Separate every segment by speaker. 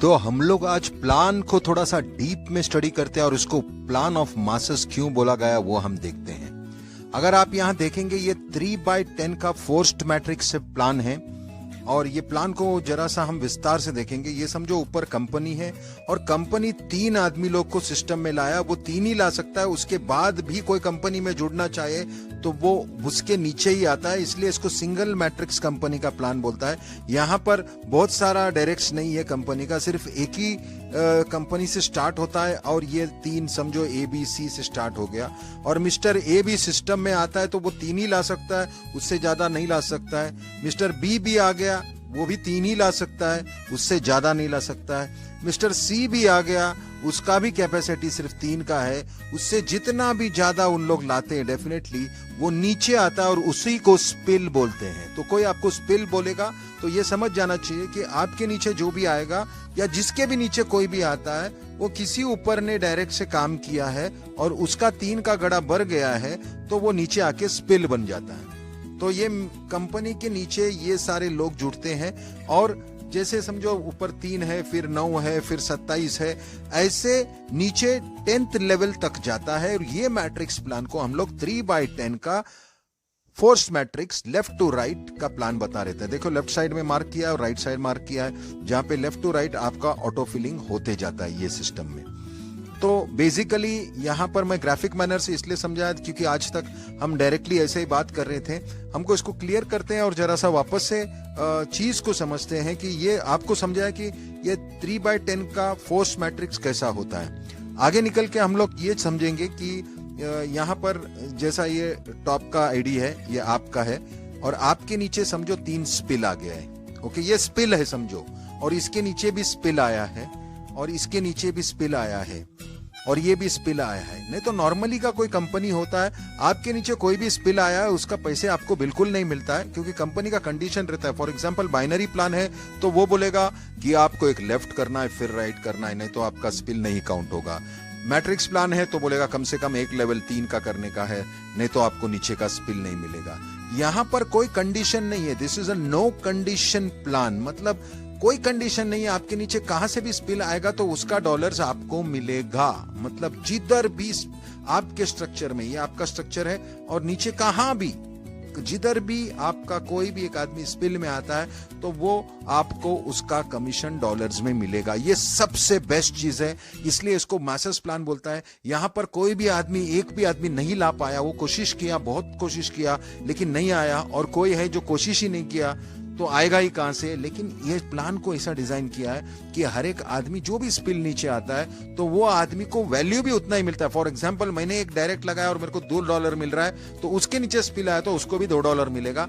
Speaker 1: तो हम लोग आज प्लान को थोड़ा सा डीप में स्टडी करते हैं और इसको प्लान ऑफ मासेस क्यों बोला गया वो हम देखते हैं। अगर आप यहां देखेंगे ये 3/10 का फोर्स्ड मैट्रिक्स से प्लान है और ये प्लान को जरा सा हम विस्तार से देखेंगे। ये समझो ऊपर कंपनी है और कंपनी 3 आदमी लोग को सिस्टम में लाया, वो 3 ही ला सकता है, उसके बाद भी कोई कंपनी में जुड़ना चाहे तो वो उसके नीचे ही आता है, इसलिए इसको सिंगल मैट्रिक्स कंपनी का प्लान बोलता है। यहाँ पर बहुत सारा डायरेक्ट्स नहीं है कंपनी का, सिर्फ एक ही कंपनी से स्टार्ट होता है और ये 3 समझो ABC से स्टार्ट हो गया और मिस्टर ए भी सिस्टम में आता है तो वो 3 ही ला सकता है, उससे ज्यादा नहीं ला सकता है। मिस्टर बी भी आ गया, वो भी 3 ही ला सकता है, उससे ज्यादा नहीं ला सकता है। मिस्टर सी भी आ गया, उसका भी कैपेसिटी सिर्फ 3 का है, उससे जितना भी ज्यादा उन लोग लाते हैं डेफिनेटली वो नीचे आता है और उसी को स्पिल बोलते हैं। तो कोई आपको स्पिल बोलेगा तो ये समझ जाना चाहिए कि आपके नीचे जो भी आएगा या जिसके भी नीचे कोई भी आता है वो किसी ऊपर ने डायरेक्ट से काम किया है और उसका 3 का गड़ा बढ़ गया है तो वो नीचे आके स्पिल बन जाता है। तो ये कंपनी के नीचे ये सारे लोग जुड़ते हैं और जैसे समझो ऊपर 3 है, फिर 9 है, फिर 27 है, ऐसे नीचे 10th लेवल तक जाता है। और ये मैट्रिक्स प्लान को हम लोग 3/10 का forced matrix left to right का प्लान बता रहे थे। देखो लेफ्ट साइड में मार्क किया है और राइट साइड मार्क किया है, जहां पे लेफ्ट टू राइट आपका ऑटो फिलिंग होते जाता है ये सिस्टम में। तो बेसिकली यहाँ पर मैं ग्राफिक मैनर से इसलिए समझाया क्योंकि आज तक हम डायरेक्टली ऐसे ही बात कर रहे थे। हमको इसको क्लियर करते हैं और जरा सा वापस से चीज को समझते हैं कि ये आपको समझाया कि ये 3/10 का फोर्स मैट्रिक्स कैसा होता है। आगे निकल के हम लोग ये समझेंगे कि यहाँ पर जैसा ये टॉप का आईडी है ये आपका है और आपके नीचे समझो 3 स्पिल आ गया है। ओके, ये स्पिल है समझो, और इसके नीचे भी स्पिल आया है और इसके नीचे भी स्पिल आया है और ये भी स्पिल आया है। नहीं तो नॉर्मली का कोई कंपनी होता है, आपके नीचे कोई भी स्पिल आया है उसका पैसे आपको बिल्कुल नहीं मिलता है क्योंकि कंपनी का कंडीशन रहता है। फॉर एग्जांपल बाइनरी प्लान है तो वो बोलेगा कि आपको एक लेफ्ट करना है फिर राइट करना है, नहीं तो आपका स्पिल नहीं काउंट होगा। मैट्रिक्स प्लान है तो बोलेगा कम से कम एक लेवल 3 का करने का है, नहीं तो आपको नीचे का स्पिल नहीं मिलेगा। यहाँ पर कोई कंडीशन नहीं है, this is a no condition plan, मतलब कोई कंडीशन नहीं है। आपके नीचे कहां से भी स्पिल आएगा तो उसका डॉलर्स आपको मिलेगा, मतलब जिधर भी आपके स्ट्रक्चर में, ये आपका स्ट्रक्चर है और नीचे कहां भी जिधर भी आपका कोई भी एक आदमी स्पिल में आता है तो वो आपको उसका कमीशन डॉलर्स में मिलेगा। ये सबसे बेस्ट चीज है, इसलिए इसको मासेस प्लान बोलता है। यहां पर कोई भी आदमी, एक भी आदमी नहीं ला पाया, वो कोशिश किया, बहुत कोशिश किया लेकिन नहीं आया, और कोई है जो कोशिश ही नहीं किया तो आएगा ही कहां से। लेकिन ये प्लान को ऐसा डिजाइन किया है कि हर एक आदमी जो भी स्पिल नीचे आता है तो वो आदमी को वैल्यू भी उतना ही मिलता है। फॉर एग्जांपल मैंने एक डायरेक्ट लगाया और मेरे को $2 मिल रहा है तो उसके नीचे स्पिल आया तो उसको भी $2 मिलेगा।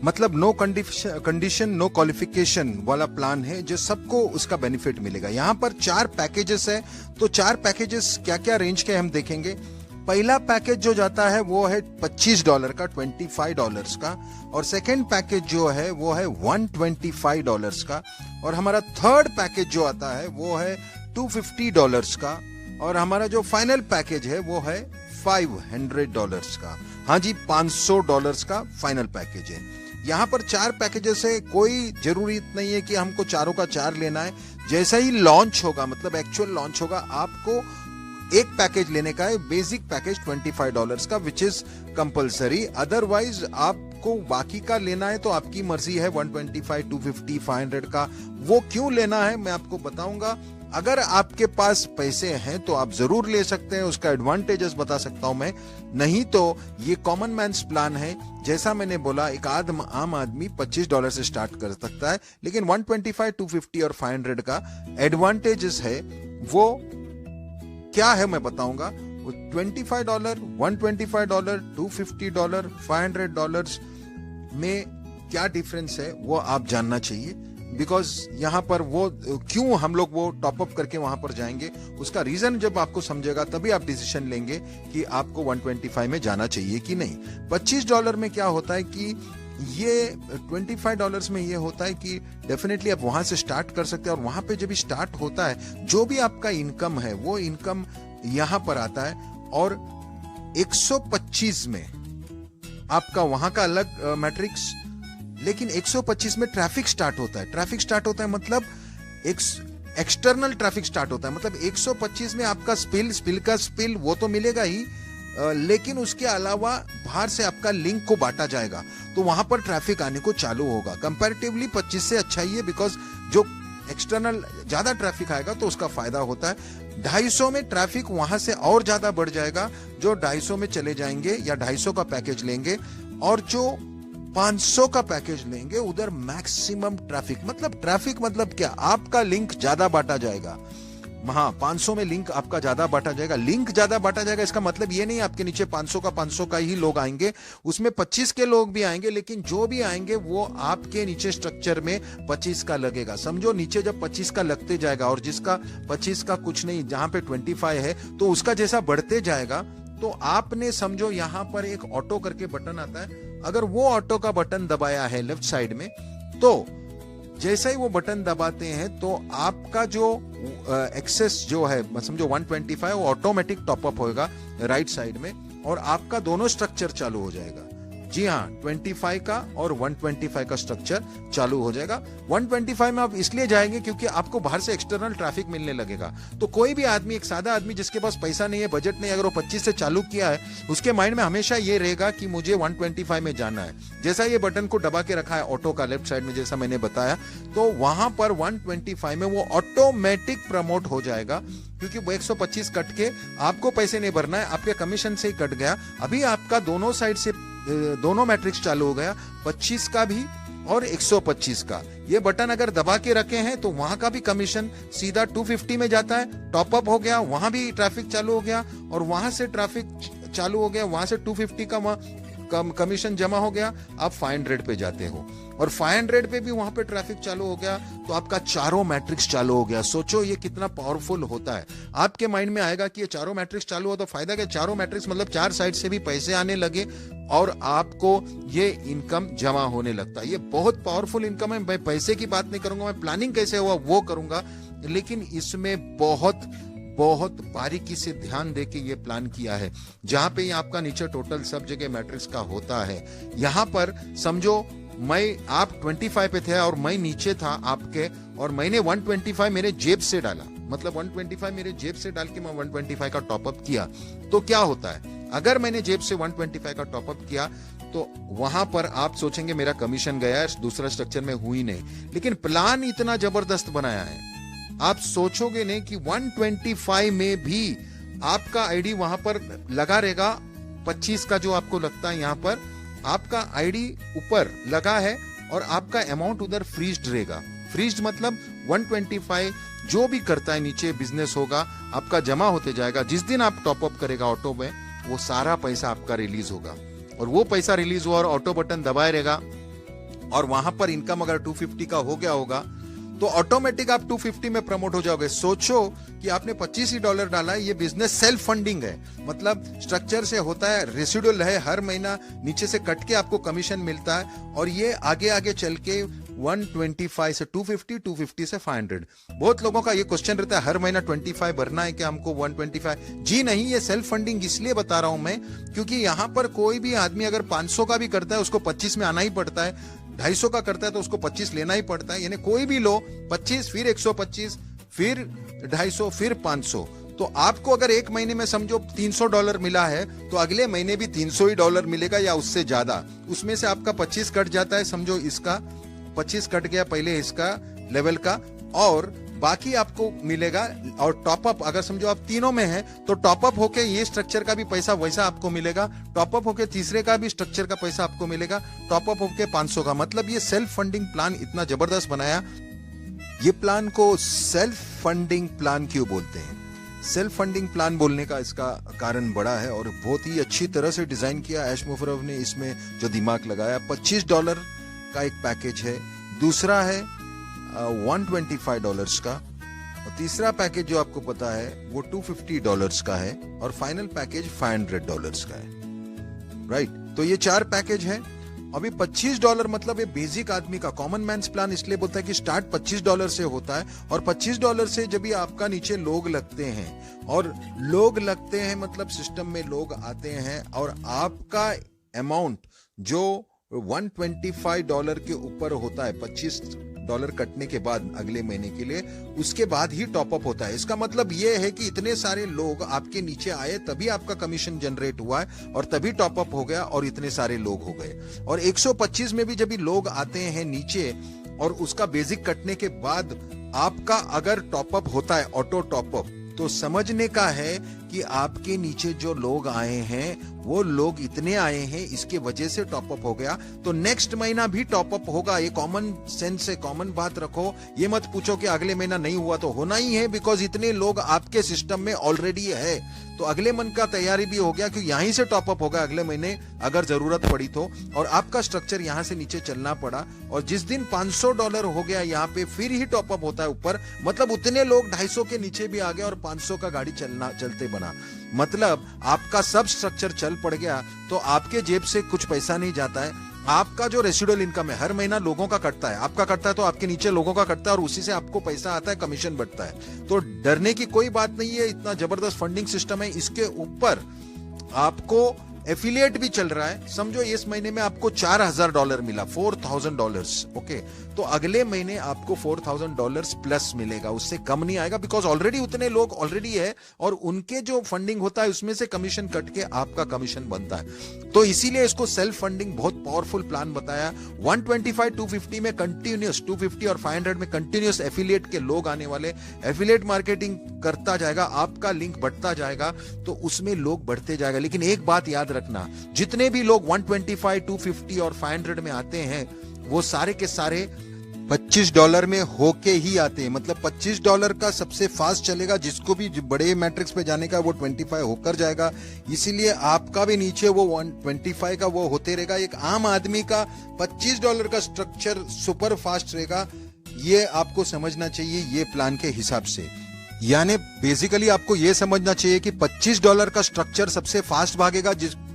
Speaker 1: मतलब नो कंडीशन नो क्वालिफिकेशन वाला प्लान है जो सबको उसका बेनिफिट मिलेगा। यहाँ पर 4 पैकेजेस है, तो 4 पैकेजेस क्या क्या रेंज के हम देखेंगे। पहला पैकेज जो जाता है वो है $25 का, $25 का, और सेकंड पैकेज जो है वो है $125 का, और हमारा थर्ड पैकेज जो आता है वो है $250 का, और हमारा जो फाइनल पैकेज है वो है $500 का। हाँ जी, $500 का फाइनल पैकेज है। यहाँ पर 4 पैकेजेस है, कोई जरूरी नहीं है कि हमको चारों का 4 लेना है। जैसा ही लॉन्च होगा, मतलब एक्चुअल लॉन्च होगा, आपको एक पैकेज लेने का है, बेसिक पैकेज $25 का, विच इज कंपलसरी। अदरवाइज आपको बाकी का लेना है तो आपकी मर्जी है, 125, 250, 500 का वो क्यों लेना है मैं आपको बताऊंगा। अगर आपके पास पैसे हैं तो आप जरूर ले सकते हैं, उसका एडवांटेजेस बता सकता हूं मैं। नहीं तो ये कॉमन मैन्स प्लान है, जैसा मैंने बोला एक आम आदमी $25 से स्टार्ट कर सकता है, लेकिन 125, 250 और 500 का एडवांटेजेस है वो क्या है मैं बताऊंगा। $25, $125, $250, $500 में क्या डिफरेंस है वो आप जानना चाहिए, बिकॉज यहाँ पर वो क्यों हम लोग वो टॉप अप करके वहां पर जाएंगे, उसका रीजन जब आपको समझेगा तभी आप डिसीजन लेंगे कि आपको 125 में जाना चाहिए कि नहीं। $25 में क्या होता है कि ये $25 में ये होता है कि डेफिनेटली आप वहां से स्टार्ट कर सकते हैं, और वहां पे जब भी स्टार्ट होता है जो भी आपका इनकम है वो इनकम यहां पर आता है, और 125 में आपका वहां का अलग मैट्रिक्स, लेकिन 125 में ट्रैफिक स्टार्ट होता है। ट्रैफिक स्टार्ट होता है मतलब एक्सटर्नल ट्रैफिक स्टार्ट होता है। मतलब 125 में आपका स्पिल वो तो मिलेगा ही, लेकिन उसके अलावा बाहर से आपका लिंक को बांटा जाएगा, तो वहां पर ट्रैफिक आने को चालू होगा। कंपैरेटिवली 25 से अच्छा ही है, बिकॉज जो एक्सटर्नल ज्यादा ट्रैफिक आएगा तो उसका फायदा होता है। 250 में ट्रैफिक वहां से और ज्यादा बढ़ जाएगा। जो 250 में चले जाएंगे या 250 का पैकेज लेंगे और जो 500 का पैकेज लेंगे, उधर मैक्सिमम ट्रैफिक मतलब क्या, आपका लिंक ज्यादा बांटा जाएगा। हाँ, 500 में लिंक आपका ज्यादा बांटा जाएगा। लिंक ज्यादा बांटा जाएगा इसका मतलब ये नहीं आपके नीचे 500 का ही लोग आएंगे, उसमें 25 के लोग भी आएंगे, लेकिन जो भी आएंगे वो आपके नीचे स्ट्रक्चर में 25 का लगेगा। समझो, नीचे जब 25 का लगते जाएगा और जिसका 25 का कुछ नहीं, जहां पे 25 है, तो उसका जैसा बढ़ते जाएगा, तो आपने समझो यहां पर एक ऑटो करके बटन आता है, अगर वो ऑटो का बटन दबाया है लेफ्ट साइड में, तो जैसा ही वो बटन दबाते हैं तो आपका जो एक्सेस जो है, समझो 125, वो ऑटोमेटिक टॉपअप होगा राइट साइड में और आपका दोनों स्ट्रक्चर चालू हो जाएगा। जी हाँ, 25 का और 125 का स्ट्रक्चर चालू हो जाएगा। 125 में आप इसलिए जाएंगे क्योंकि आपको बाहर से एक्सटर्नल ट्रैफिक मिलने लगेगा। तो कोई भी आदमी, एक सादा आदमी जिसके पास पैसा नहीं है, बजट नहीं, अगर वो 25 से चालू किया है, उसके माइंड में हमेशा ये रहेगा कि मुझे 125 में जाना है। जैसा ये बटन को दबा के रखा है ऑटो का लेफ्ट साइड में, जैसा मैंने बताया, तो वहां पर 125 में वो ऑटोमेटिक प्रमोट हो जाएगा, क्योंकि वो 125 कट के आपको पैसे नहीं भरना है, आपके कमीशन से ही कट गया। अभी आपका दोनों साइड से दोनों मैट्रिक्स चालू हो गया, 25 का भी और 125 का। ये बटन अगर दबा के रखे हैं तो वहां का भी कमीशन सीधा 250 में जाता है, टॉपअप हो गया, वहां भी ट्रैफिक चालू हो गया, और वहां से ट्रैफिक चालू हो गया, वहां से 250 का कमीशन जमा हो गया, आप 500 पे जाते हो, और 500 पे भी वहां पे ट्रैफिक चालू हो गया, तो आपका चारों मैट्रिक्स चालू हो गया। सोचो ये कितना पावरफुल होता है। आपके माइंड में आएगा कि ये चारों मैट्रिक्स चालू हो तो फायदा क्या, चारों मैट्रिक्स मतलब 4 साइड से भी पैसे आने लगे और आपको ये इनकम जमा होने लगता है। ये बहुत पावरफुल इनकम है। मैं पैसे की बात नहीं करूंगा, मैं प्लानिंग कैसे हुआ वो करूंगा, लेकिन इसमें बहुत बारीकी से ध्यान देके ये प्लान किया है। जहां पे आपका नीचे टोटल सब जगह मैट्रिक्स का होता है, यहां पर समझो आप 25 पे थे और मैं नीचे था आपके, और मैंने 125 मेरे जेब से डाला, मतलब 125 मेरे जेब से डाल के मैं 125 का टॉपअप किया। तो क्या होता है, अगर मैंने जेब से 125 का टॉपअप किया तो वहां पर आप सोचेंगे मेरा कमीशन गया, दूसरा स्ट्रक्चर में हुई नहीं, लेकिन प्लान इतना जबरदस्त बनाया है, आप सोचोगे नहीं कि 125 में भी आपका आईडी वहां पर लगा रहेगा। 25 का जो आपको लगता है यहां पर आपका आईडी ऊपर लगा है और आपका अमाउंट उधर फ्रीज्ड रहेगा। फ्रीज्ड मतलब 125 जो भी करता है नीचे बिजनेस होगा, आपका जमा होते जाएगा। जिस दिन आप टॉपअप करेगा ऑटो में, वो सारा पैसा आपका रिलीज होगा, और वो पैसा रिलीज हुआ और ऑटो बटन दबाए रहेगा, और वहां पर इनकम अगर 250 का हो गया होगा तो ऑटोमेटिक आप 250 में प्रमोट हो जाओगे। सोचो कि आपने $25 डाला है, ये बिजनेस सेल्फ फंडिंग है, मतलब स्ट्रक्चर से होता है, रेसिडुअल है, हर महीना नीचे से कट के आपको कमीशन मिलता है, और ये आगे आगे चल के 125 से 250, 250 से 500। बहुत लोगों का ये क्वेश्चन रहता है, हर महीना 25 भरना है क्या हमको 125? जी नहीं, ये सेल्फ फंडिंग इसलिए बता रहा हूं मैं, क्योंकि यहां पर कोई भी आदमी अगर 500 का भी करता है उसको 25 में आना ही पड़ता है, 250 का करता है तो उसको 25 लेना ही पड़ता है। यानी कोई भी लो 25, फिर 125, फिर 250, फिर 500। तो आपको अगर एक महीने में समझो $300 मिला है, तो अगले महीने भी $300 मिलेगा या उससे ज्यादा। उसमें से आपका 25 कट जाता है, समझो इसका 25 कट गया पहले इसका लेवल का, और बाकी आपको मिलेगा। और टॉपअप अगर समझो आप तीनों में हैं तो टॉपअप होके ये स्ट्रक्चर का भी पैसा वैसा आपको मिलेगा, टॉपअप होके तीसरे का भी स्ट्रक्चर का पैसा आपको मिलेगा, टॉपअप होके 500 का। मतलब ये सेल्फ फंडिंग प्लान इतना जबरदस्त बनाया। ये प्लान को सेल्फ फंडिंग प्लान क्यों बोलते हैं? सेल्फ फंडिंग प्लान बोलने का इसका कारण बड़ा है और बहुत ही अच्छी तरह से डिजाइन किया ऐश मुफर्रफ ने इसमें जो दिमाग लगाया। $25 का एक पैकेज है, दूसरा है $125 का, और तीसरा पैकेज जो आपको पता है वो $250 का है, और फाइनल पैकेज $500 का है। राइट, तो ये 4 पैकेज है। अभी $25 मतलब ये बेसिक आदमी का कॉमन मैन्स प्लान इसलिए बोलता है कि स्टार्ट $25 से होता है, और $25 से जब भी आपका नीचे लोग लगते हैं, और लोग लगते हैं मतलब सिस्टम में लोग आते हैं, और आपका अमाउंट जो $125 के ऊपर होता है, $25 डॉलर कटने के बाद अगले महीने के लिए, उसके बाद ही टॉप अप होता है। इसका मतलब ये है कि इतने सारे लोग आपके नीचे आए तभी आपका कमीशन जनरेट हुआ है और तभी टॉप अप हो गया और इतने सारे लोग हो गए। और 125 में भी जब भी लोग आते हैं नीचे और उसका बेसिक कटने के बाद आपका अगर टॉप अप होता है ऑटो टॉप अप, तो समझने का है कि आपके नीचे जो लोग आए हैं वो लोग इतने आए हैं, इसके वजह से टॉप अप हो गया। तो नेक्स्ट महीना भी टॉप अप होगा। ये कॉमन सेंस है, कॉमन बात रखो। ये मत पूछो कि अगले महीना नहीं हुआ, तो होना ही है, बिकॉज इतने लोग आपके सिस्टम में ऑलरेडी है। तो अगले मन का तैयारी भी हो गया कि यहीं से टॉप अप होगा अगले महीने अगर जरूरत पड़ी तो। और आपका स्ट्रक्चर यहां से नीचे चलना पड़ा और जिस दिन $500 हो गया यहाँ पे फिर ही टॉप अप होता है ऊपर। मतलब उतने लोग 250 के नीचे भी आ गए और 500 का गाड़ी चलते बना। मतलब आपका सब स्ट्रक्चर चल पड़ गया तो आपके जेब से कुछ पैसा नहीं जाता है। आपका जो रेसिडुअल इनकम है हर महीना लोगों का कटता है, आपका कटता है तो आपके नीचे लोगों का कटता है और उसी से आपको पैसा आता है, कमीशन बढ़ता है। तो डरने की कोई बात नहीं है, इतना जबरदस्त फंडिंग सिस्टम है। इसके ऊपर आपको एफिलिएट भी चल रहा है। समझो इस महीने में आपको $4000 मिला, $4000, ओके। तो अगले महीने आपको $4000 प्लस मिलेगा, उससे कम नहीं आएगा, बिकॉज ऑलरेडी उतने लोग ऑलरेडी है और उनके जो फंडिंग होता है उसमें से कमीशन कट के आपका कमीशन बनता है। तो इसीलिए इसको सेल्फ फंडिंग बहुत पावरफुल प्लान बताया। 125, 250 में कंटिन्यूस, 250 और 500 में कंटिन्यूस एफिलिएट के लोग आने वाले। एफिलिएट मार्केटिंग करता जाएगा, आपका लिंक बढ़ता जाएगा तो उसमें लोग बढ़ते जाएगा। लेकिन एक बात याद रखना, जितने भी लोग 125, 250 और 500 में आते हैं वो सारे के सारे $25 में होके ही आते हैं। मतलब $25 का सबसे फास्ट चलेगा, जिसको भी बड़े मैट्रिक्स पे जाने का वो 25 होकर जाएगा। इसीलिए आपका भी नीचे वो 125 का वो होते रहेगा। एक आम आदमी का $25 का स्ट्रक्चर सुपर फास्ट रहेगा, ये आपको समझना चाहिए ये प्लान के हिसाब से। यानी बेसिकली आपको ये समझना चाहिए कि $25 का स्ट्रक्चर सबसे फास्ट भागेगा,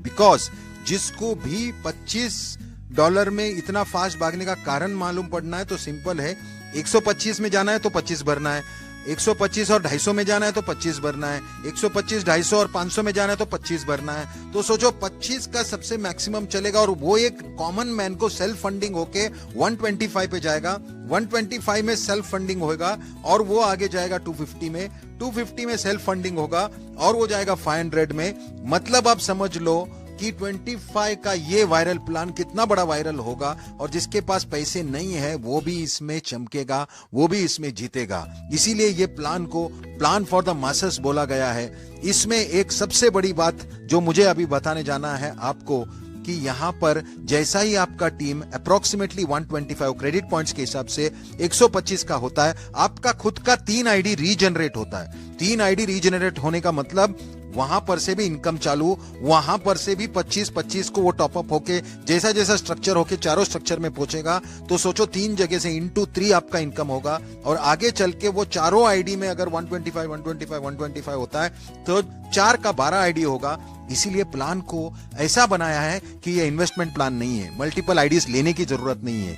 Speaker 1: बिकॉज जिसको भी $25 में इतना फास्ट भागने का कारण मालूम पड़ना है तो सिंपल है, 125 में जाना है तो 25 भरना है, 125 और 250 में जाना है तो 25 भरना है, 125, 250 और 500 में जाना है तो 25 भरना है। तो सोचो 25 का सबसे मैक्सिमम चलेगा और वो एक कॉमन मैन को सेल्फ फंडिंग होके 125 पे जाएगा, 125 में सेल्फ फंडिंग होगा और वो आगे जाएगा 250 में, 250 में सेल्फ फंडिंग होगा और वो जाएगा 500 में। मतलब आप समझ लो कि 25 का ये वायरल प्लान कितना बड़ा वायरल होगा और जिसके पास पैसे नहीं है वो भी इसमें चमकेगा, वो भी इसमें जीतेगा। इसीलिए ये प्लान को प्लान फॉर द मासेस बोला गया है। इसमें एक सबसे बड़ी बात जो मुझे अभी बताने जाना है आपको कि यहाँ पर जैसा ही आपका टीम अप्रोक्सीमेटली 125 क्रेडिट पॉइंट्स के हिसाब से 125 का होता है, आपका खुद का 3 आईडी रीजनरेट होता है। 3 आईडी रीजनरेट होने का मतलब वहां पर से भी इनकम चालू, वहां पर से भी 25-25 को वो टॉपअप होके जैसा जैसा स्ट्रक्चर होके चारों स्ट्रक्चर में पहुंचेगा। तो सोचो 3 जगह से इंटू 3 आपका इनकम होगा और आगे चल के वो चारों आईडी में अगर 125 होता है तो 4 का 12 आईडी होगा। इसीलिए प्लान को ऐसा बनाया है कि ये इन्वेस्टमेंट प्लान नहीं है, मल्टीपल आईडीज लेने की जरूरत नहीं है,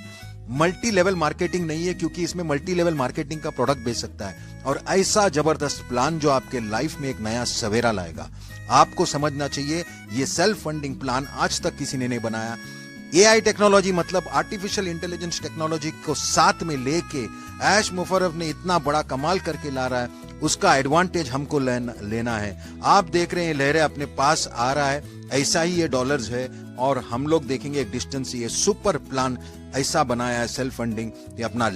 Speaker 1: मल्टी लेवल मार्केटिंग नहीं है, क्योंकि इसमें मल्टी लेवल मार्केटिंग का प्रोडक्ट बेच सकता है। और ऐसा जबरदस्त प्लान जो आपके लाइफ में एक नया सवेरा लाएगा। आपको समझना चाहिए ये सेल्फ फंडिंग प्लान आज तक किसी ने नहीं बनाया। एआई टेक्नोलॉजी मतलब आर्टिफिशियल इंटेलिजेंस टेक्नोलॉजी को साथ में लेके ऐश मुफर्रफ ने इतना बड़ा कमाल करके ला रहा है, उसका एडवांटेज हमको लेना है। आप देख रहे हैं लहरें अपने पास आ रहा है, ऐसा ही ये डॉलर्स है और हम लोग देखेंगे एक डिस्टेंस। ये सुपर प्लान ऐसा बनाया है सेल्फ फंडिंग, ये अपना